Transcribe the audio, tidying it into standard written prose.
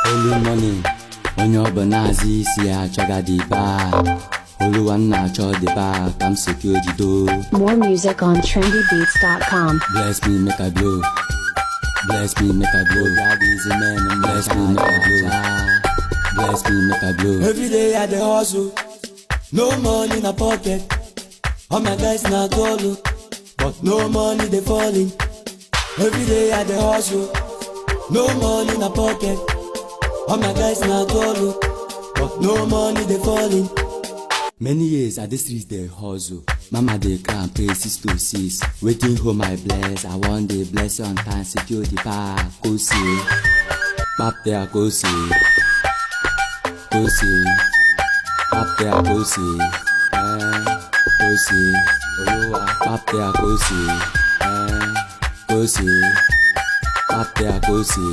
Holy money, onye ọbụla azụ isi ya achọga dị baa. Oluwa nna achọ dị baa, ka m seki ojido. More music on trendybeats.com. Bless me make I blow. Bless me make I blow. God is a man, bless me make I blow. Bless me make I blow. Every day I dey hustle, no money in a pocket. All my guys na golo, but no money they falling. Every day I dey hustle, no money in a pocket. All my guys na golo, but no money they falling. Many years at the streets they hustle. Mama they cry pray 6 to 6. Waiting home I bless. I want the blessing on time. Security pack. Go see. Pap there go see. Go see. Pap there go see. Go see. Pap there go see. Go see. Pap there go see.